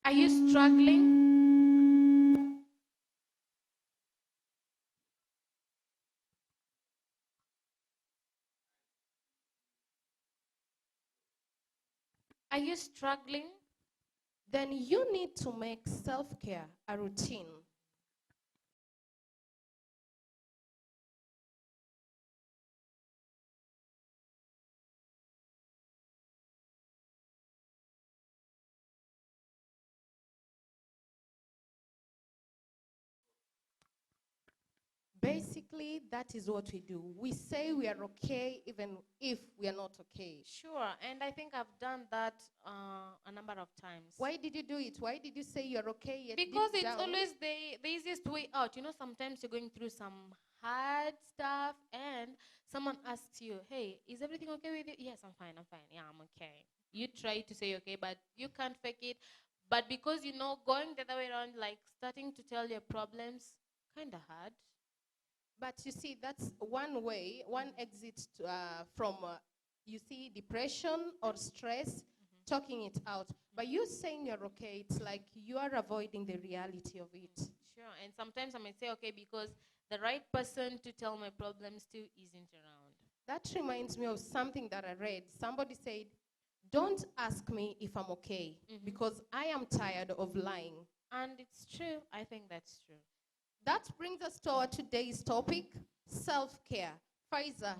Are you struggling? Are you struggling? Then you need to make self-care a routine. Basically, that is what we do. We say we are okay even if we are not okay. Sure, and I think I've done that a number of times. Why did you do it? Why did you say you're okay yet Because deep it's down? always the easiest way out. You know, sometimes you're going through some hard stuff and someone asks you, hey, is everything okay with you? Yes, I'm fine, I'm fine. Yeah, I'm okay. You try to say okay, but you can't fake it. But because you know, going the other way around, like starting to tell your problems, kind of hard. But you see, that's one way, one exit from, you see, depression or stress, talking it out. But you saying you're okay, it's like you are avoiding the reality of it. Sure, and sometimes I might say okay because the right person to tell my problems to isn't around. That reminds me of something that I read. Somebody said, don't ask me if I'm okay, because I am tired of lying. And it's true. I think that's true. That brings us to our today's topic, self-care. Faiza,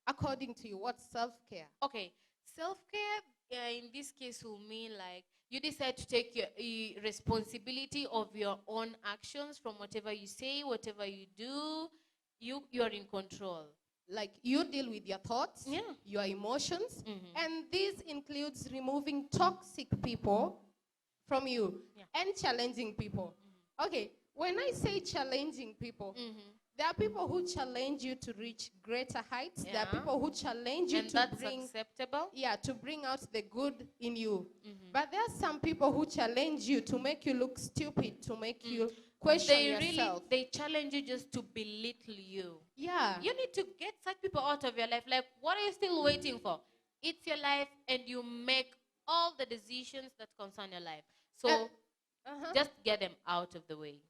according to you, what's self-care? Okay, self-care in this case will mean like you decide to take your responsibility of your own actions from whatever you say, whatever you do. You're in control. Like you deal with your thoughts, Yeah. your emotions, and this includes removing toxic people from you and challenging people. Okay, when I say challenging people, there are people who challenge you to reach greater heights. There are people who challenge you And to that's bring acceptable. to bring out the good in you. But there are some people who challenge you to make you look stupid, to make you question yourself. They challenge you just to belittle you. Yeah. You need to get such people out of your life. Like, what are you still waiting for? It's your life, and you make all the decisions that concern your life. So just get them out of the way.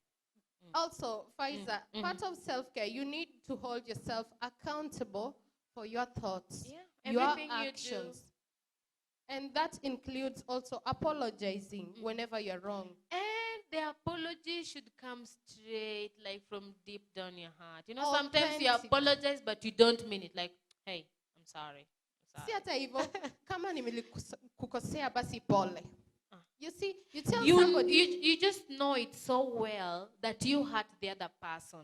Also, Faiza, part of self-care, you need to hold yourself accountable for your thoughts, your everything you do. actions. And that includes also apologizing whenever you're wrong. And the apology should come straight, like from deep down your heart. You know, sometimes you apologize, but you don't mean it. Like, hey, I'm sorry. Si hata hivyo, kama nimelikukosea basi pole. You see, you tell You, somebody. you just know it so well that you hurt the other person.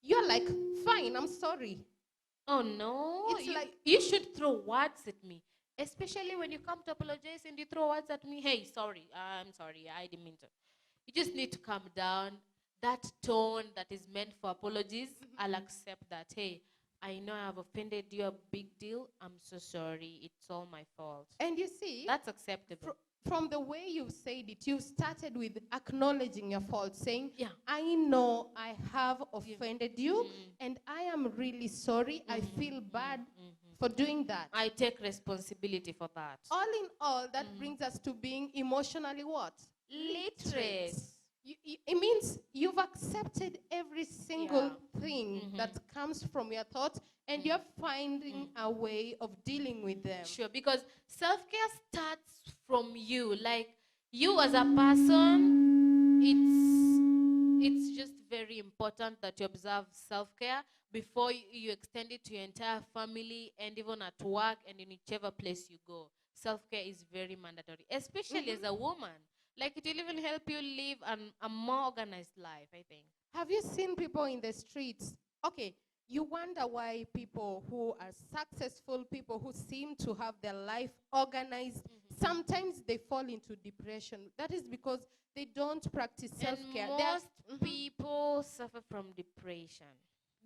You're like, fine, I'm sorry. Oh no. It's like you should throw words at me. Especially when you come to apologize and you throw words at me. Hey, sorry. I'm sorry. I didn't mean to. You just need to calm down. That tone that is meant for apologies, I'll accept that. Hey, I know I have offended you, a big deal. I'm so sorry. It's all my fault. And you see, that's acceptable. From the way you've said it, you started with acknowledging your fault, saying, I know I have offended you, and I am really sorry. I feel bad for doing that. I take responsibility for that. All in all, that brings us to being emotionally what? Literate. It means you've accepted every single thing that comes from your thoughts, and you're finding a way of dealing with them. Sure, because self-care starts from you. Like, you as a person, it's just very important that you observe self-care before you extend it to your entire family and even at work and in whichever place you go. Self-care is very mandatory, especially as a woman. Like, it will even help you live a more organized life, I think. Have you seen people in the streets? Okay, you wonder why people who are successful, people who seem to have their life organized, sometimes they fall into depression. That is because they don't practice self-care. Most people suffer from depression.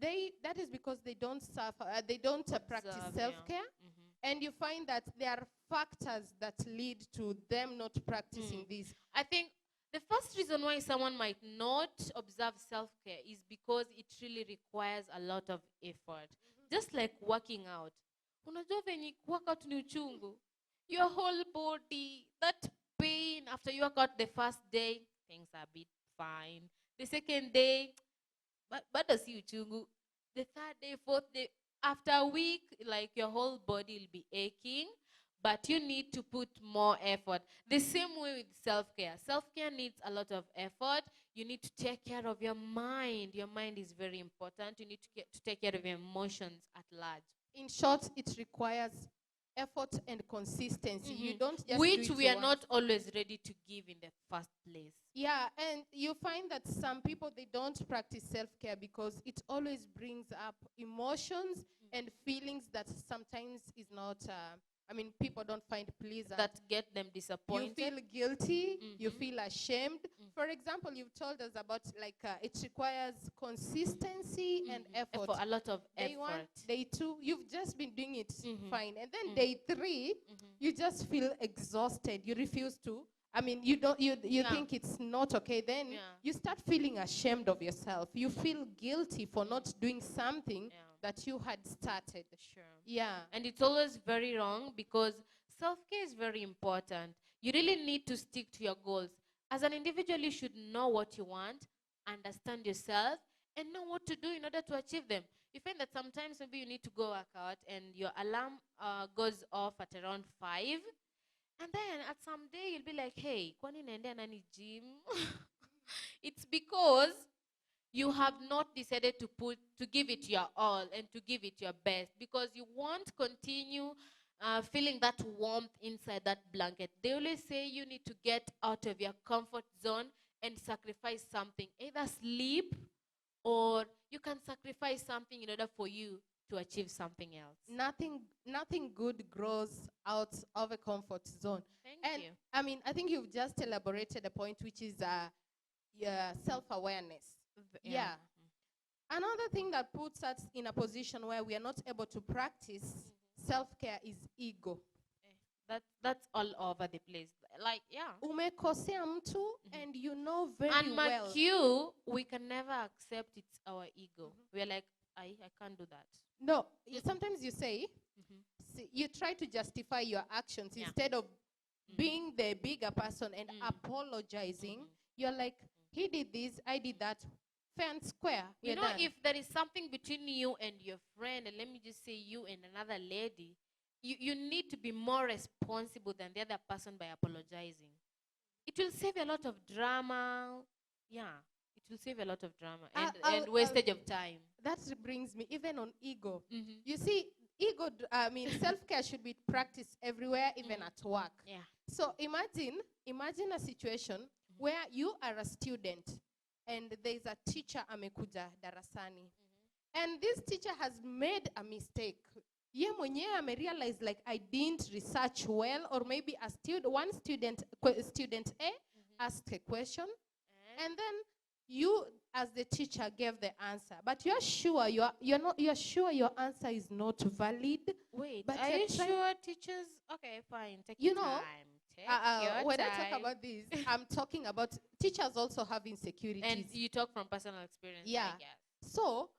That is because they don't suffer. They don't practice self-care. And you find that there are factors that lead to them not practicing this. I think the first reason why someone might not observe self-care is because it really requires a lot of effort. Just like working out. Unajua venye workout ni uchungu. Your whole body, that pain. After you work out the first day, things are a bit fine. The second day, bado si uchungu. The third day, fourth day, after a week, like your whole body will be aching, but you need to put more effort. The same way with self-care. Self-care needs a lot of effort. You need to take care of your mind. Your mind is very important. You need to take care of your emotions at large. In short, it requires effort and consistency. You don't just Which do it we are once. not always ready to give in the first place. Yeah, and you find that some people, they don't practice self-care because it always brings up emotions and feelings that sometimes is not, people don't find pleasant. That get them disappointed. You feel guilty, you feel ashamed. For example, you've told us about it requires consistency and effort. A lot of Day effort. 1, day 2, you've just been doing it fine. And then day 3, you just feel exhausted. You refuse to. You think it's not okay. Then you start feeling ashamed of yourself. You feel guilty for not doing something that you had started. Sure. Yeah. And it's always very wrong because self-care is very important. You really need to stick to your goals. As an individual, you should know what you want, understand yourself, and know what to do in order to achieve them. You find that sometimes maybe you need to go work out and your alarm goes off at around 5. And then at some day you'll be like, hey, kwani naendea nani gym? It's because you have not decided to give it your all and to give it your best, because you won't continue feeling that warmth inside that blanket. They always say you need to get out of your comfort zone and sacrifice something, either sleep or you can sacrifice something in order for you to achieve something else. Nothing good grows out of a comfort zone. Thank you. I think you've just elaborated a point, which is self-awareness. Yeah. Another thing that puts us in a position where we are not able to practice self-care is ego. That's all over the place. Like, yeah. Umekosea mtu and you know very and well. And you, we can never accept it's our ego. We're like, I can't do that. No, sometimes you say, you try to justify your actions instead of being the bigger person and apologizing. You're like, he did this, I did that, fair and square. You know, if there is something between you and your friend, and let me just say you and another lady, you need to be more responsible than the other person by apologizing. It will save a lot of drama. Yeah, it will save a lot of drama and wastage of time. That brings me even on ego. You see, self-care should be practiced everywhere, even at work. Yeah. So imagine a situation where you are a student and there's a teacher amekuja darasani. And this teacher has made a mistake. Ye mwenyewe realize like I didn't research well, or maybe one student A asked a question, and then you as the teacher gave the answer, but you're sure you're sure your answer is not valid. Wait, but are you sure teachers? Okay, fine. Take your time. When I talk about this, I'm talking about teachers also have insecurities. And you talk from personal experience. Yeah. I guess. So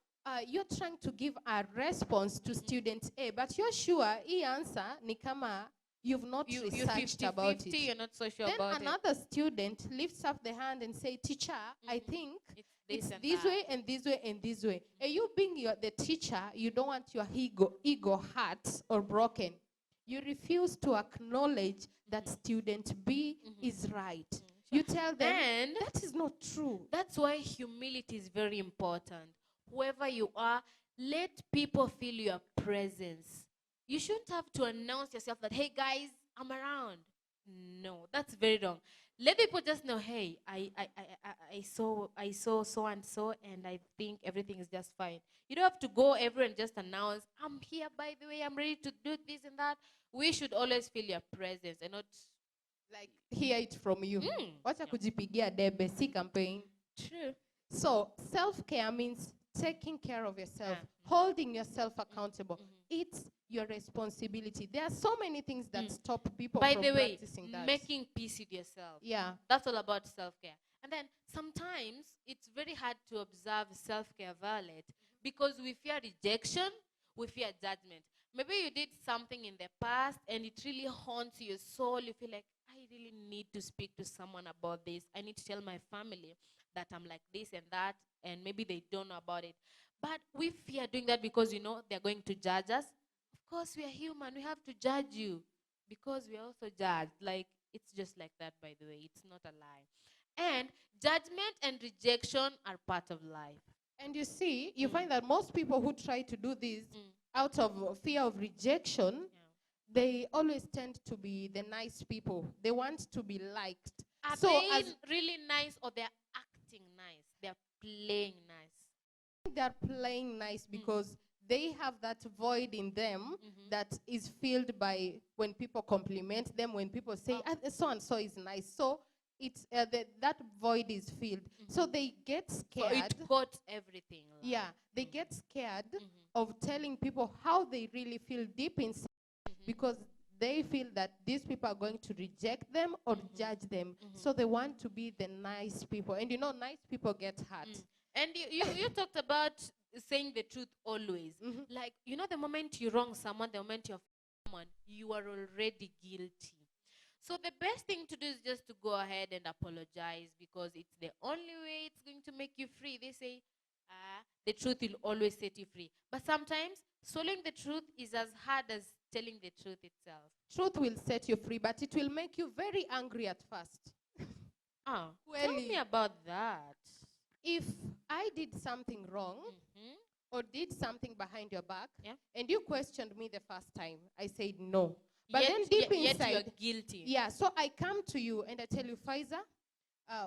you're trying to give a response to student A, but you're sure he answer ni kama you've not researched about it. You're not so sure then about another student lifts up the hand and say, teacher, I think it's this that. way and this way and this way. And you being the teacher, you don't want your ego hurt or broken. You refuse to acknowledge that student B is right. You tell them, and that is not true. That's why humility is very important. Whoever you are, let people feel your presence. You shouldn't have to announce yourself that, hey guys, I'm around. No, that's very wrong. Let people just know, hey, I saw so and so, and I think everything is just fine. You don't have to go everywhere and just announce, I'm here, by the way, I'm ready to do this and that. We should always feel your presence and not like hear it from you. Wacha kujipigia debe, si campaign. True. So self-care means taking care of yourself, holding yourself accountable. It's your responsibility. There are so many things that stop people from practicing that. Making peace with yourself. Yeah. That's all about self-care. And then sometimes it's very hard to observe self-care valid because we fear rejection, we fear judgment. Maybe you did something in the past and it really haunts your soul. You feel like, I really need to speak to someone about this. I need to tell my family that I'm like this and that, and maybe they don't know about it. But we fear doing that because, they're going to judge us. Of course, we are human. We have to judge you because we are also judged. Like, it's just like that, by the way. It's not a lie. And judgment and rejection are part of life. And you see, you find that most people who try to do this out of fear of rejection, they always tend to be the nice people. They want to be liked. Are they really nice, or they're acting nice? They're playing nice. They're playing nice because they have that void in them that is filled by when people compliment them, when people say, so and so is nice. So it's that void is filled. So they get scared. So it got everything. Yeah, they get scared of telling people how they really feel deep inside because they feel that these people are going to reject them or judge them. So they want to be the nice people. And nice people get hurt. And you talked about saying the truth always. Like, the moment you wrong someone, the moment you're someone, you are already guilty. So the best thing to do is just to go ahead and apologize, because it's the only way it's going to make you free. They say, the truth will always set you free. But sometimes swallowing the truth is as hard as telling the truth itself. Truth will set you free, but it will make you very angry at first. Tell me about that. If I did something wrong or did something behind your back, and you questioned me the first time, I said no. But then deep inside, you're guilty. Yeah, so I come to you and I tell you, Faiza,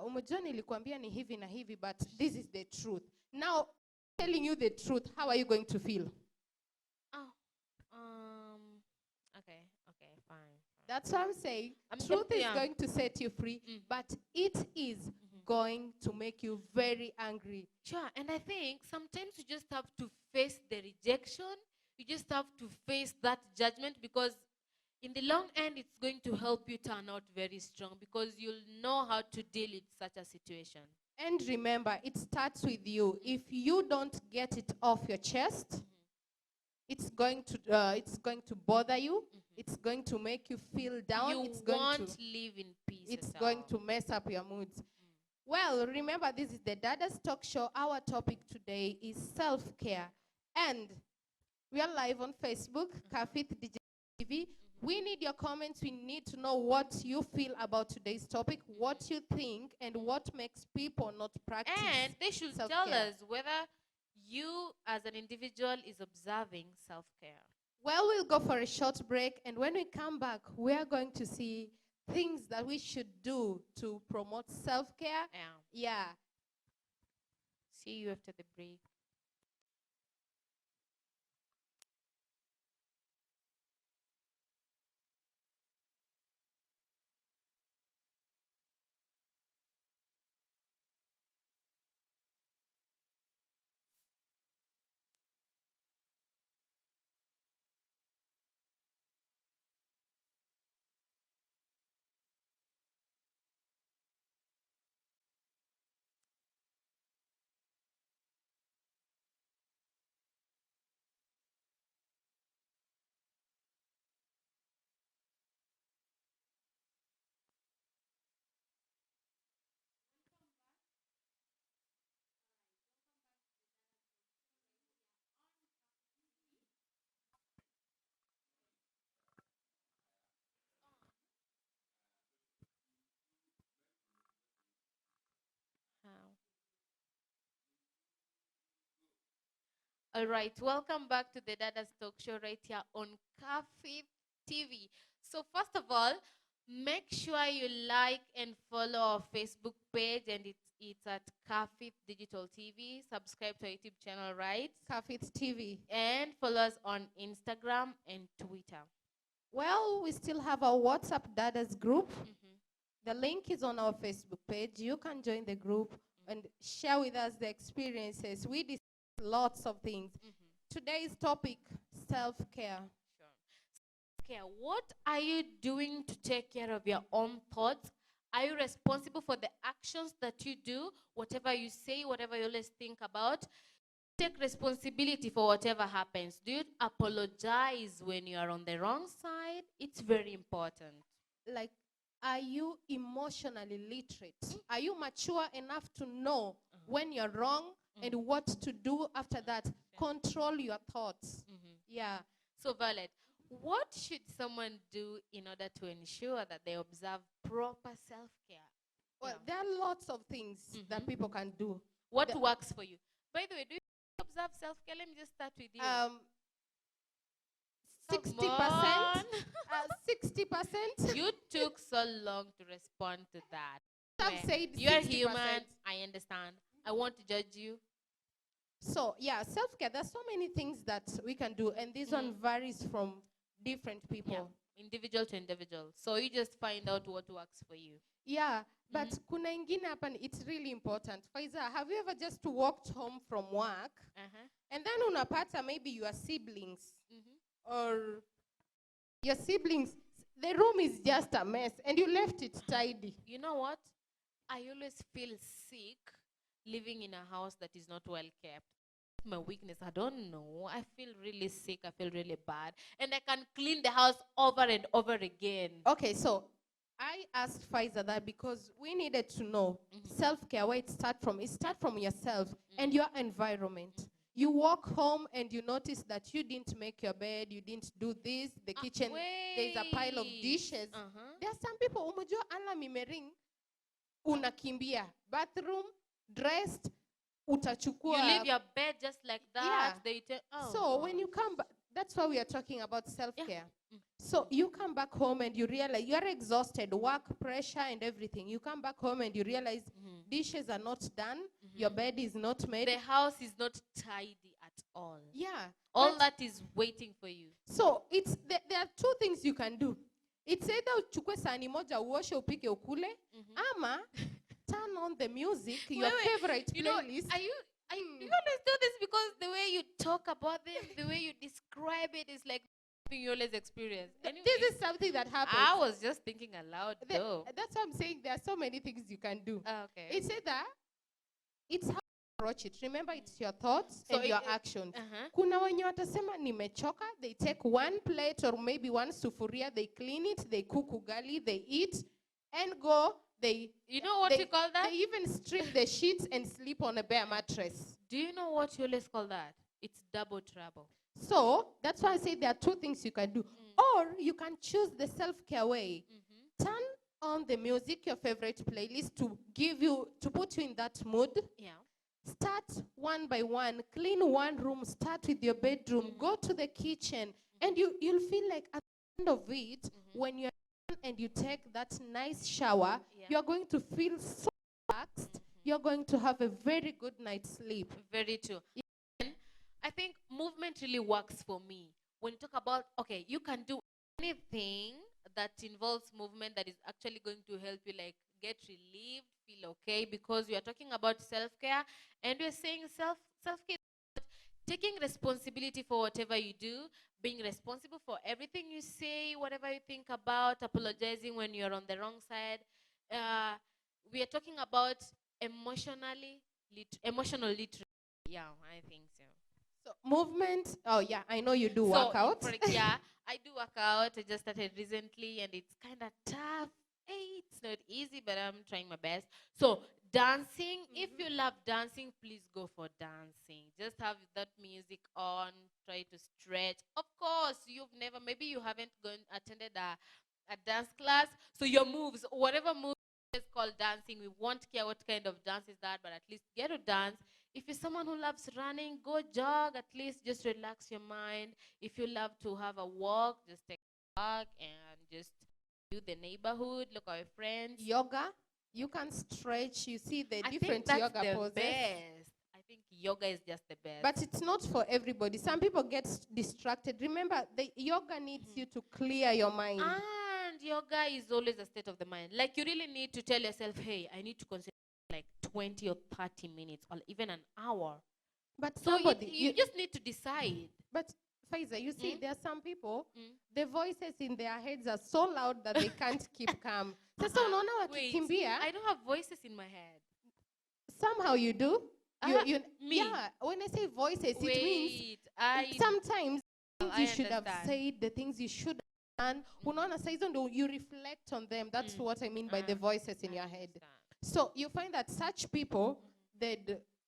umejua nilikwambia ni hivi na hivi, but this is the truth. Now, telling you the truth, how are you going to feel? Okay, fine. That's what I'm saying. Truth is going to set you free, but it is going to make you very angry. Sure, and I think sometimes you just have to face the rejection. You just have to face that judgment, because in the long end, it's going to help you turn out very strong, because you'll know how to deal with such a situation. And remember, it starts with you. If you don't get it off your chest, it's going to bother you. It's going to make you feel down. You won't live in peace. It's going to mess up your moods. Well, remember, this is the Dadas Talk Show. Our topic today is self-care. And we are live on Facebook, Kafith Digital TV. We need your comments. We need to know what you feel about today's topic, what you think, and what makes people not practice And they should self-care. tell us whether you as an individual is observing self-care. Well, we'll go for a short break, and when we come back, we are going to see things that we should do to promote self-care. Yeah. See you after the break. All right, welcome back to the Dadas Talk Show right here on Kafith TV. So first of all, make sure you like and follow our Facebook page, and it's at Kafith Digital TV. Subscribe to our YouTube channel, right? Kafith TV. And follow us on Instagram and Twitter. Well, we still have our WhatsApp Dadas group. The link is on our Facebook page. You can join the group and share with us the experiences. We discuss lots of things. Today's topic, self-care. Self-care. What are you doing to take care of your own thoughts? Are you responsible for the actions that you do? Whatever you say, whatever you always think about, take responsibility for whatever happens. Do you apologize when you are on the wrong side? It's very important. Like, are you emotionally literate? Are you mature enough to know when you're wrong and what to do after that? Control your thoughts. Yeah. So, Violet, what should someone do in order to ensure that they observe proper self-care? Well, there are lots of things that people can do. What works for you? By the way, do you observe self-care? Let me just start with you. 60%. 60%. You took so long to respond to that. I've said you're 60%. human. I understand. I want to judge you. So, yeah, self-care, there's so many things that we can do, and this one varies from different people. Yeah, individual to individual. So you just find out what works for you. Yeah, but kuna ingine hapa, it's really important. Faiza, have you ever just walked home from work, and then unapata maybe your siblings, or your siblings, the room is just a mess, and you left it tidy. You know what? I always feel sick living in a house that is not well kept. My weakness, I don't know. I feel really sick. I feel really bad. And I can clean the house over and over again. Okay, so I asked Faiza that because we needed to know self-care, where it starts from. It starts from yourself and your environment. You walk home and you notice that you didn't make your bed, you didn't do this, the kitchen, there's a pile of dishes. There are some people, umejua alarm imering, unakimbia, bathroom, dressed, utachukua. You leave your bed just like that. Yeah. So when you come back, that's why we are talking about self-care. So you come back home and you realize you're exhausted, work, pressure, and everything. You come back home and you realize dishes are not done, your bed is not made. The house is not tidy at all. Yeah. All that is waiting for you. So it's there are two things you can do. It's either uchukue sahani moja uoshe upike ukule, ama turn on the music, your favorite playlist. You always do this because the way you talk about this, the way you describe it is like you always experience. Anyway, this is something that happens. I was just thinking aloud though. That's what I'm saying. There are so many things you can do. Okay. It's either, it's how you approach it. Remember, it's your thoughts and your actions. Kuna wenye watasema nimechoka, they take one plate or maybe one sufuria, they clean it, they cook ugali, they eat and go. You know what you call that? They even strip the sheets and sleep on a bare mattress. Do you know what you always call that? It's double trouble. So that's why I say there are two things you can do. Or you can choose the self-care way. Turn on the music, your favorite playlist, to put you in that mood. Yeah. Start one by one. Clean one room. Start with your bedroom. Go to the kitchen. And you'll feel like at the end of it, when you're done and you take that nice shower, you're going to feel so relaxed. You're going to have a very good night's sleep. Very true. I think movement really works for me. When you talk about, okay, you can do anything that involves movement that is actually going to help you like get relieved, feel okay, because we are talking about self-care and we're saying self-care, taking responsibility for whatever you do, being responsible for everything you say, whatever you think about, apologizing when you're on the wrong side. We are talking about emotional literacy. Yeah, I think so. So movement, oh yeah, I know you do work out. Yeah, I do work out. I just started recently and it's kind of tough. Hey, it's not easy, but I'm trying my best. So dancing, if you love dancing, please go for dancing. Just have that music on, try to stretch. Of course, maybe you haven't attended a dance class. So your moves, whatever move is called dancing, we won't care what kind of dance is that, but at least get to dance. If you're someone who loves running, go jog, at least just relax your mind. If you love to have a walk, just take a walk and just do the neighborhood, look at your friends. Yoga, you can stretch, you see the different yoga poses. Best. I think yoga is just the best. But it's not for everybody. Some people get distracted. Remember, the yoga needs you to clear your mind. And yoga is always a state of the mind. Like you really need to tell yourself, hey, I need to concentrate like 20 or 30 minutes or even an hour. But so you just need to decide. But Faiza, you see, there are some people, the voices in their heads are so loud that they can't keep calm. Wait, I don't have voices in my head. Somehow you do. Me? Yeah, when I say voices, it means sometimes you should have said, the things you should have unaona saa hizo ndo you reflect on them. That's what I mean by the voices in your head. So you find that such people,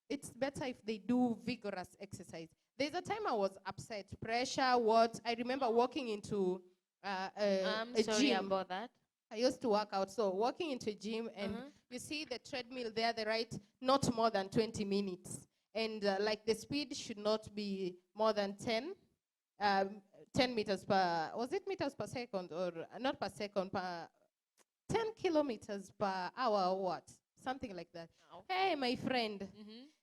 it's better if they do vigorous exercise. There's a time I was upset, pressure, what? I remember walking into I'm a sorry gym. about that. I used to work out, so walking into a gym and you see the treadmill there, they write not more than 20 minutes. And like the speed should not be more than 10 meters per, was it meters per second or not per second, per 10 kilometers per hour or what? Something like that. Okay. Hey, my friend.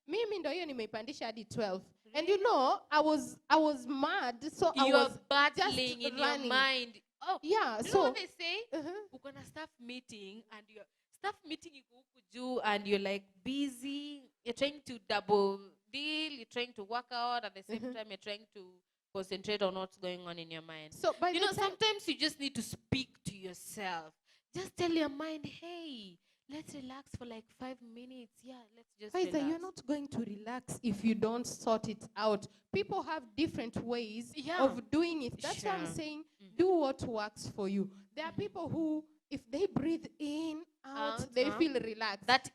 Mimi ndo hiyo nimeipandisha hadi 12. And you know, I was mad, so I was battling just in running. your mind. Oh, yeah, you so know what they say? We're gonna staff meeting and your staff meeting iko huku juu and you're like busy. You're trying to double deal. You're trying to work out at the same time. You're trying to concentrate on what's going on in your mind. So by you the know, time sometimes you just need to speak to yourself. Just tell your mind, hey, let's relax for like 5 minutes. Yeah, let's just Faiza, relax. you're not going to relax if you don't sort it out. People have different ways of doing it. That's why I'm saying do what works for you. There are people who, if they breathe in, out, they feel relaxed. That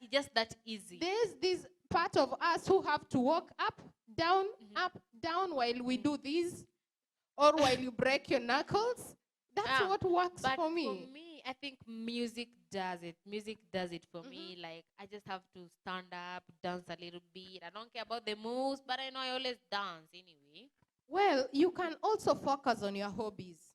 easy. There's this part of us who have to walk up, down while we do this, or while you break your knuckles. That's what works for me. For me, I think music does it. Music does it for me. Like, I just have to stand up, dance a little bit. I don't care about the moves, but I know I always dance anyway. Well, you can also focus on your hobbies.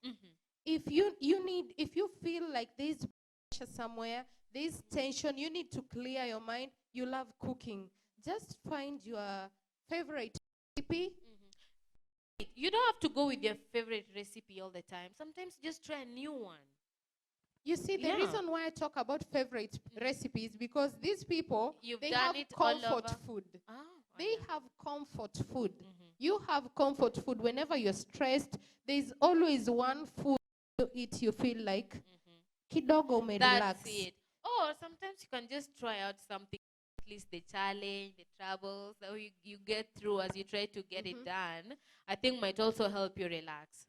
If you feel like there's pressure somewhere, there's tension, you need to clear your mind. You love cooking. Just find your favorite recipe. You don't have to go with your favorite recipe all the time. Sometimes just try a new one. You see, the reason why I talk about favorite recipes, because these people, they have comfort food. They have comfort food. You have comfort food. Whenever you're stressed, there's always one food you eat, you feel like kidogo me relax. That's it. Or sometimes you can just try out something, at least the challenge, the troubles that you get through as you try to get it done, I think might also help you relax.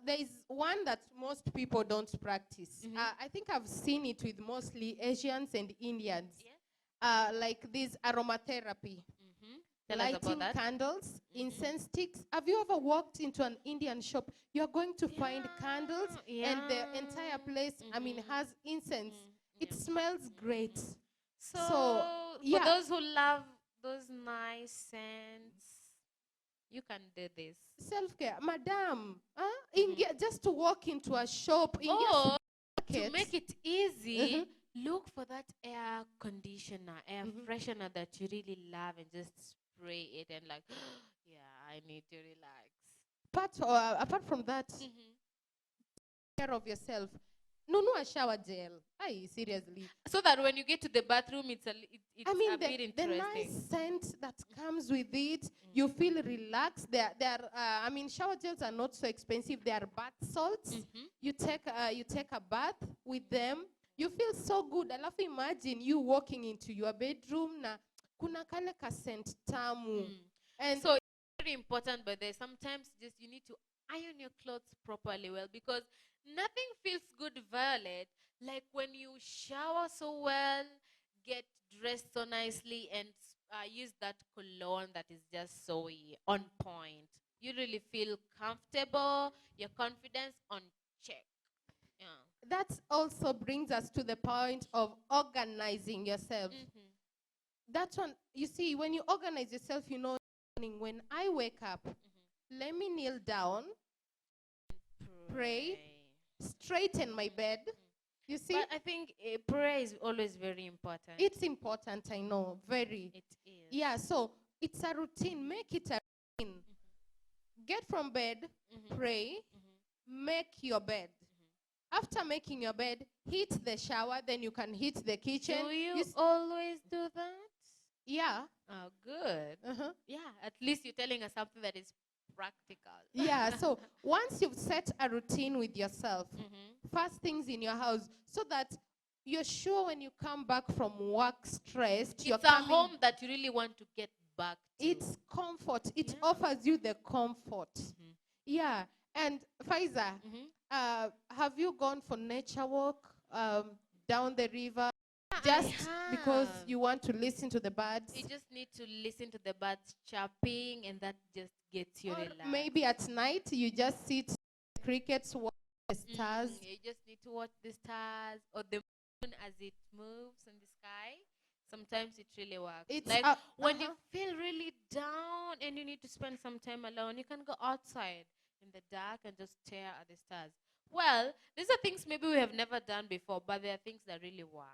There is one that most people don't practice. I think I've seen it with mostly Asians and Indians. Like this aromatherapy. Lighting candles, incense sticks. Have you ever walked into an Indian shop? You're going to find candles and the entire place, has incense. It smells great. So for those who love those nice scents, you can do this. Self-care. Madam, just to walk into a shop. To make it easy, look for that air conditioner, air freshener that you really love and just spray it and like, I need to relax. Apart from that, take care of yourself. Nunua shower gel. Seriously. So that when you get to the bathroom, it's a bit interesting. The nice scent that comes with it, you feel relaxed. Shower gels are not so expensive. They are bath salts. You take a bath with them. You feel so good. Alafu imagine you walking into your bedroom na kuna kale ka scent tamu. And so it's very important, but there's sometimes just you need to iron your clothes properly because nothing feels good, Violet, like when you shower so well, get dressed so nicely, and use that cologne that is just so on point. You really feel comfortable, your confidence on check. That also brings us to the point of organizing yourself. That's one, you see, when you organize yourself, you know, when I wake up, let me kneel down, pray, straighten my bed. You see? But I think prayer is always very important. It's important, I know, very. It is. Yeah, so it's a routine. Make it a routine. Get from bed, pray, make your bed. After making your bed, hit the shower, then you can hit the kitchen. Do you always do that? Yeah. Oh, good. Yeah, at least you're telling us something that is practical. Yeah, so once you've set a routine with yourself, first things in your house, so that you're sure when you come back from work stressed, it's a home that you really want to get back to. It's comfort. It offers you the comfort. Yeah. And Faiza, have you gone for nature walk down the river just because have. you want to listen to the birds? You just need to listen to the birds chirping, and that just gets you Or relaxed. maybe at night you just sit the crickets, watch the stars. You just need to watch the stars or the moon as it moves in the sky. Sometimes it really works. It's like when you feel really down and you need to spend some time alone, you can go outside in the dark and just stare at the stars. Well, these are things maybe we have never done before, but there are things that really work.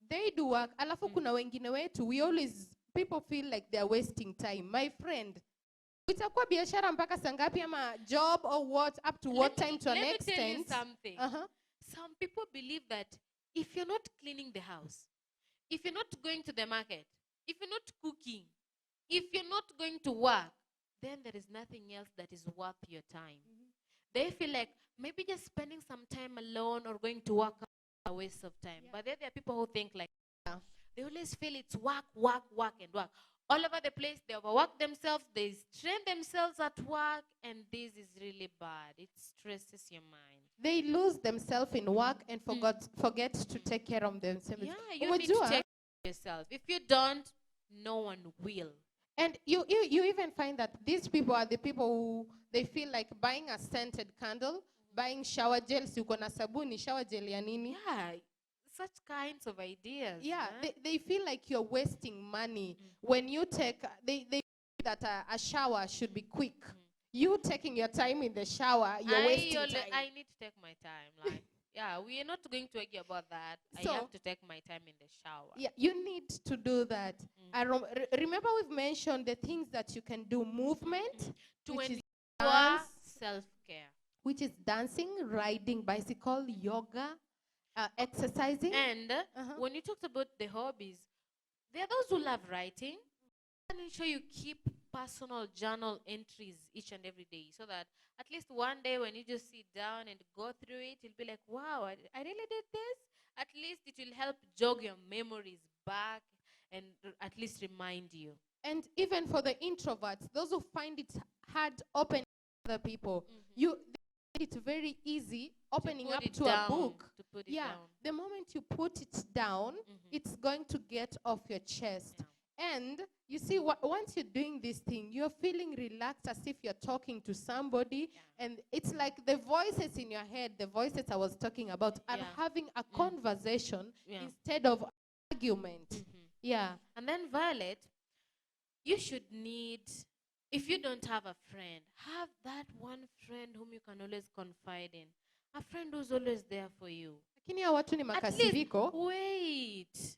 They do work. Alafu kuna wengine wetu, people feel like they're wasting time. My friend, itakuwa biashara mpaka sangapi ama job or what, up to what time to an extent? Let me tell you something. Some people believe that if you're not cleaning the house, if you're not going to the market, if you're not cooking, if you're not going to work, then there is nothing else that is worth your time. They feel like maybe just spending some time alone or going to work is a waste of time. But then there are people who think like they always feel it's work, work, work, and work. All over the place, they overwork themselves, they strain themselves at work, and this is really bad. It stresses your mind. They lose themselves in work and forget to take care of themselves. Yeah, you need to take care of yourself. If you don't, no one will. And you even find that these people are the people who they feel like buying a scented candle, buying shower gels, you gonna sabuni, shower gel ya nini? Yeah, such kinds of ideas. Yeah, they feel like you're wasting money. When you take, they feel that a shower should be quick. You taking your time in the shower, you're wasting time. I need to take my time. Like, yeah, we are not going to argue about that. So, I have to take my time in the shower. Yeah, you need to do that. Remember we've mentioned the things that you can do. Movement, which is self-care. Which is dancing, riding bicycle, yoga, exercising. And when you talked about the hobbies, there are those who love writing. And ensure you keep personal journal entries each and every day, so that at least one day when you just sit down and go through it, you'll be like, wow, I really did this. At least it will help jog your memories back and at least remind you. And even for the introverts, those who find it hard opening to other people, it's very easy opening up to a book. The moment you put it down, it's going to get off your chest. Yeah. And you see, once you're doing this thing, you're feeling relaxed as if you're talking to somebody. Yeah. And it's like the voices in your head, the voices I was talking about, are having a conversation instead of argument. Yeah. And then, Violet, you should need, if you don't have a friend, have that one friend whom you can always confide in. A friend who's always there for you. At least, wait.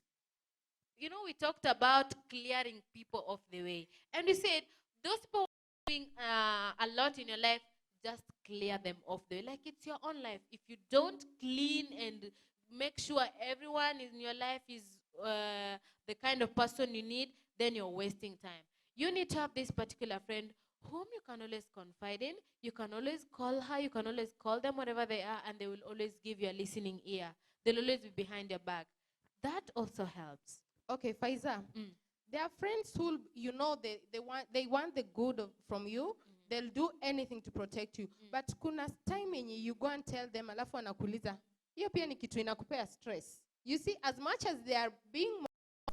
You know, we talked about clearing people off the way. And we said, those people doing a lot in your life, just clear them off the way. Like it's your own life. If you don't clean and make sure everyone in your life is the kind of person you need, then you're wasting time. You need to have this particular friend whom you can always confide in. You can always call her. You can always call them wherever they are, and they will always give you a listening ear. They'll always be behind your back. That also helps. Okay, Faiza. There are friends who, you know, they want the good from you. They'll do anything to protect you. But kuna time you go and tell them, alafu anakuuliza, hiyo pia ni kitu inakupea stress. You see, as much as they are being my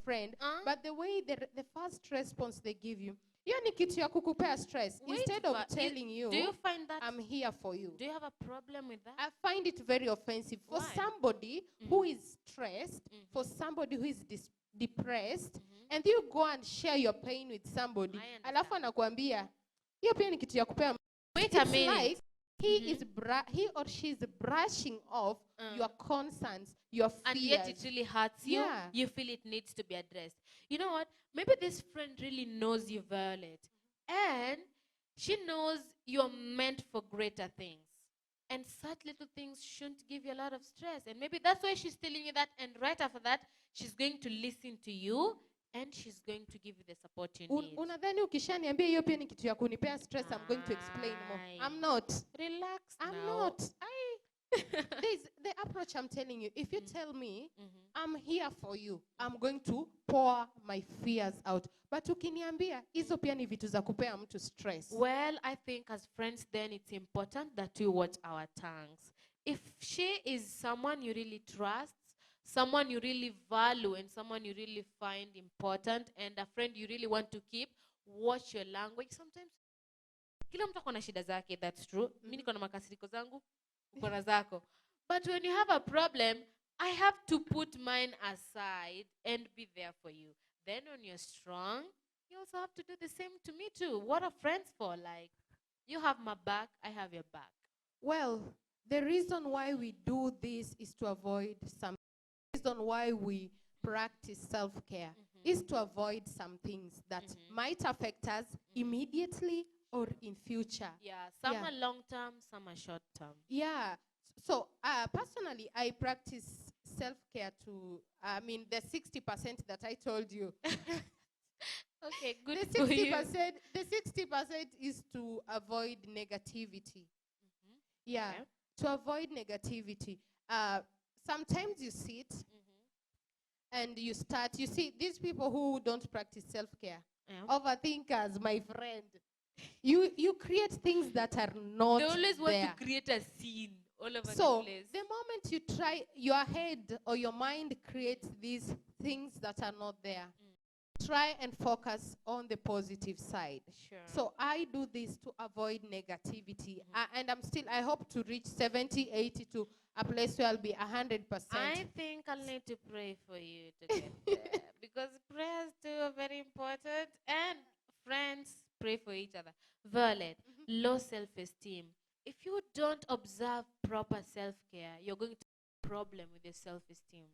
friend, but the way the first response they give you, hiyo ni kitu ya kukupea stress. Instead of telling you, do you find that I'm here for you. Do you have a problem with that? I find it very offensive. For somebody who is stressed, for somebody who is depressed, and you go and share your pain with somebody, alafu anakuambia hiyo pia ni kitu ya kupea. Wait a minute. Like he or she is brushing off your concerns, your fears. And yet it really hurts you. Yeah. You feel it needs to be addressed. You know what? Maybe this friend really knows you, Violet. And she knows you're meant for greater things. And such little things shouldn't give you a lot of stress. And maybe that's why she's telling you that. And right after that, she's going to listen to you. And she's going to give you the support you need. Unadhani ukishaniambia hiyo pia ni kitu ya kunipea stress, I'm going to explain more. I'm not. Relax I'm now. not. There's the approach I'm telling you. If you tell me, Mhm. I'm here for you, I'm going to pour my fears out. But ukiniambia, hizo pia ni vitu za kupea mtu stress. Well, I think as friends, then it's important that we watch our tongues. If she is someone you really trust, someone you really value, and someone you really find important, and a friend you really want to keep, watch your language. Sometimes, kila mtu akona shida zake, that's true. Mimi niko na makasiriko zangu, uko na zako. But when you have a problem, I have to put mine aside and be there for you. Then when you're strong, you also have to do the same to me too. What are friends for? Like, you have my back, I have your back. Well, the reason why we do this is to avoid some. The reason why we practice self-care is to avoid some things that might affect us immediately or in future. Yeah, some Yeah. are long term, some are short term. Yeah. So personally, I practice self-care to, the 60% that I told you. Okay, good The for you. 60%, the 60% is to avoid negativity. Yeah, Okay. to avoid negativity. Sometimes you sit and you start, you see, these people who don't practice self-care, Yeah. overthinkers, my friend, you create things that are not They always want there. to create a scene all over So the place. the moment you try, your head or your mind creates these things that are not there. Try and focus on the positive side. Sure. So I do this to avoid negativity. And I hope to reach 70, 80 to a place where I'll be 100%. I think I'll need to pray for you to get there. Because prayers too are very important. And friends, pray for each other. Violet, low self-esteem. If you don't observe proper self-care, you're going to have a problem with your self-esteem.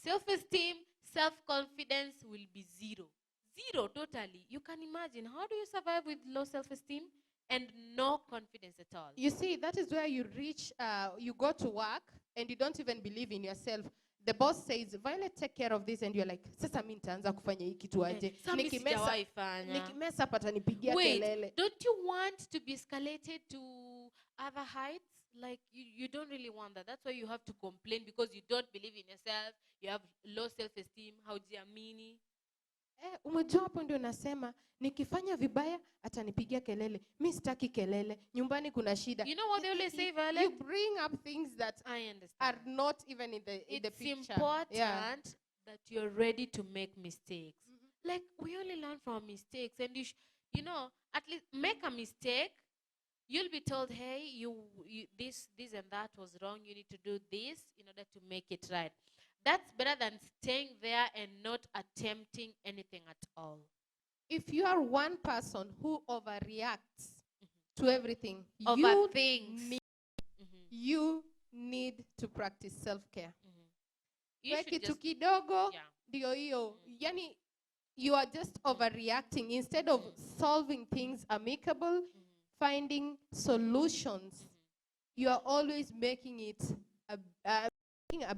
Self-esteem, self-confidence will be zero. Zero, totally. You can imagine, how do you survive with low self-esteem and no confidence at all? You see, that is where you reach, you go to work and you don't even believe in yourself. The boss says, Violet, take care of this. And you're like, sasa mi nitaanza kufanya hii kitu aje. Sasa sijawahi fanya. Nikimesa patanipigia Wait, kelele. don't you want to be escalated to other heights? Like, you don't really want that. That's why you have to complain because you don't believe in yourself. You have low self-esteem. Haujiamini. Umejua hapo ndio nasema nikifanya vibaya atanipigia kelele. Mi sitaki kelele. Nyumbani kuna shida. You know what they always say, Violet? You bring up things that I understand. are not even in the It's picture. important that you're ready to make mistakes. Like, we only learn from mistakes. And you know, at least make a mistake. You'll be told, hey, this and that was wrong. You need to do this in order to make it right. That's better than staying there and not attempting anything at all. If you are one person who overreacts to everything, Overthinks. you need to practice self-care. You should Kitu just, kidogo, yeah. ndio hiyo. Yani, you are just overreacting. Instead of solving things amicable, finding solutions, you are always making it making a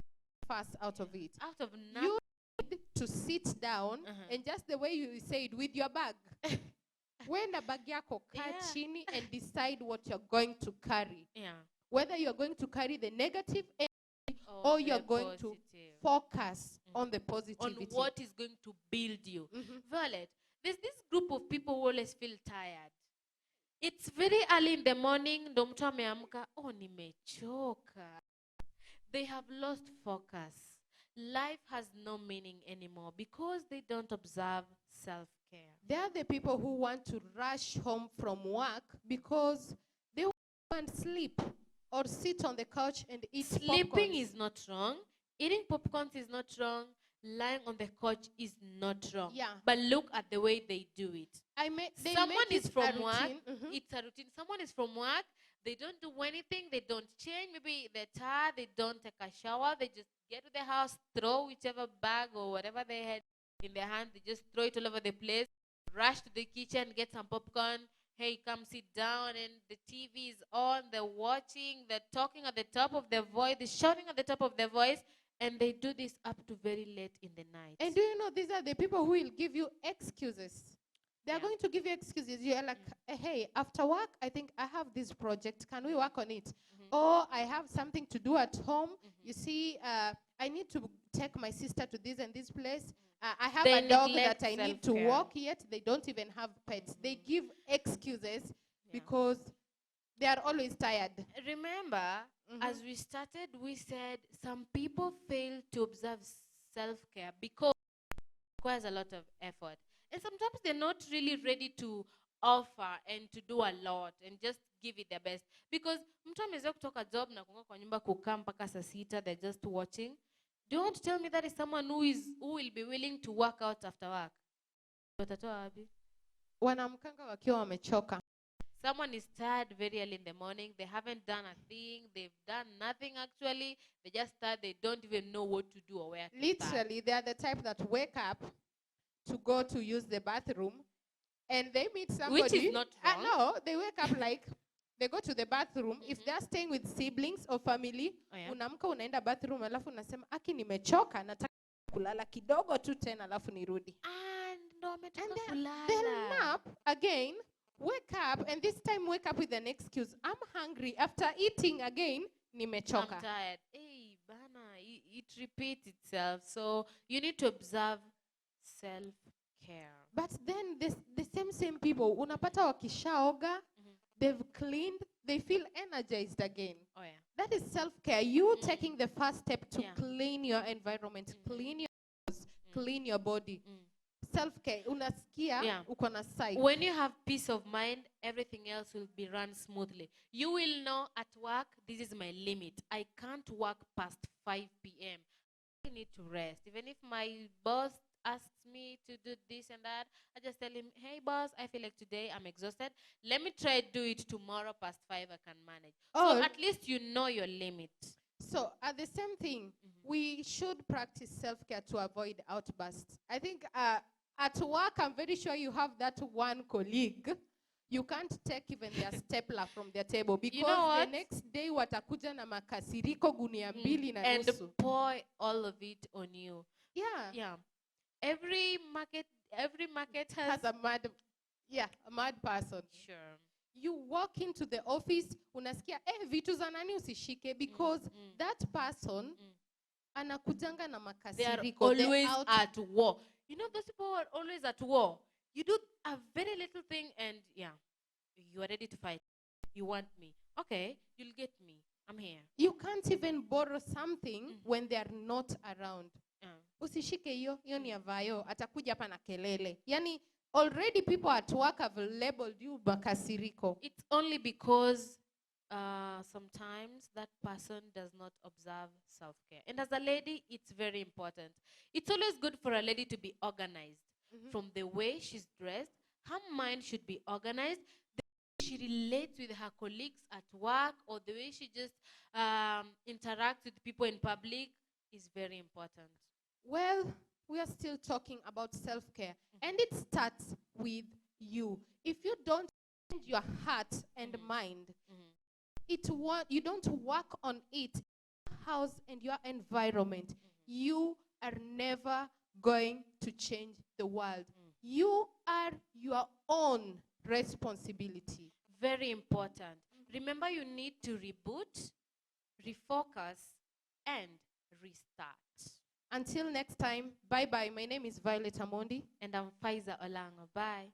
fuss out of it. Out of nothing. You need to sit down and just the way you said, with your bag. Wenda bag yako, kaa chini and decide what you're going to carry. Yeah. Whether you're going to carry the negative or you're going to focus on the positivity. On what is going to build you. Violet, there's this group of people who always feel tired. It's very early in the morning, ndo mtu ameamka, oh nimechoka. They have lost focus. Life has no meaning anymore because they don't observe self-care. They are the people who want to rush home from work because they want to sleep or sit on the couch and eat Sleeping popcorns. is not wrong. Eating popcorns is not wrong. Lying on the couch is not wrong. Yeah. But look at the way they do it. Someone is from work. It's a routine. Someone is from work. They don't do anything. They don't change. Maybe they're tired. They don't take a shower. They just get to the house, throw whichever bag or whatever they had in their hand. They just throw it all over the place. Rush to the kitchen, get some popcorn. Hey, come sit down. And the TV is on. They're watching. They're talking at the top of their voice. They're shouting at the top of their voice. And they do this up to very late in the night. And do you know these are the people who will give you excuses? They are going to give you excuses. You are like, hey, after work, I think I have this project. Can we work on it? Or I have something to do at home. You see, I need to take my sister to this and this place. I have They a dog neglect that I need to self-care. walk, yet they don't even have pets. They give excuses Yeah. because they are always tired. Remember, as we started, we said some people fail to observe self-care because it requires a lot of effort. And sometimes they're not really ready to offer and to do a lot and just give it their best. Because mtu ameweza kutoka job na kukaa kwa nyumba kukaa mpaka saa sita, they're just watching. Don't tell me that is someone who will be willing to work out after work. Watatoa wapi? Wanamkanga wakiwa wamechoka. Someone is tired very early in the morning. They haven't done a thing. They've done nothing actually. They just start. They don't even know what to do or where to start. Literally, they are the type that wake up to go to use the bathroom, and they meet somebody. Which is not wrong. No, they wake up like they go to the bathroom. If they're staying with siblings or family, unamka unaenda bathroom alafu unasema aki nimechoka nataka kulala kidogo tu tena alafu nirudi. And then they'll nap again, wake up, and this time wake up with an excuse. I'm hungry. After eating again, nimechoka. I'm tired. Hey, bana, it repeats itself. So you need to observe self-care. But then the same people, unapata wakishaoga, they've cleaned, they feel energized again. Oh yeah. That is self-care. You taking the first step to clean your environment, clean your house, clean your body. Self-care, unasikia, uko na sight. When you have peace of mind, everything else will be run smoothly. You will know at work, this is my limit. I can't work past 5 p.m. I need to rest. Even if my boss asks me to do this and that, I just tell him, hey boss, I feel like today I'm exhausted. Let me try to do it tomorrow past 5, I can manage. So at least you know your limit. So at the same thing, we should practice self-care to avoid outbursts. I think at work, I'm very sure you have that one colleague. You can't take even their stapler from their table because you know the next day watakuja na makasiriko gunia mbili na and nusu. pour all of it on you. Yeah. Yeah. Every market has a mad person. Sure. You walk into the office, unasikia, vitu za nani usishike, because that person anakujanga na makasiriko. They are always at war. You know, those people are always at war. You do a very little thing and you are ready to fight. You want me. Okay, you'll get me. I'm here. You can't even borrow something when they are not around. Usishike hiyo ni avayo, atakuja hapa na kelele. Yani, already people at work have labeled you makasiriko. It's only because sometimes that person does not observe self-care. And as a lady, it's very important. It's always good for a lady to be organized. From the way she's dressed, her mind should be organized. The way she relates with her colleagues at work, or the way she just interacts with people in public is very important. Well, we are still talking about self-care, and it starts with you. If you don't change your heart and mind, you don't work on it, your house and your environment, you are never going to change the world. You are your own responsibility. Very important. Remember, you need to reboot, refocus, and restart. Until next time, bye-bye. My name is Violet Amondi. And I'm Faiza Olango. Bye.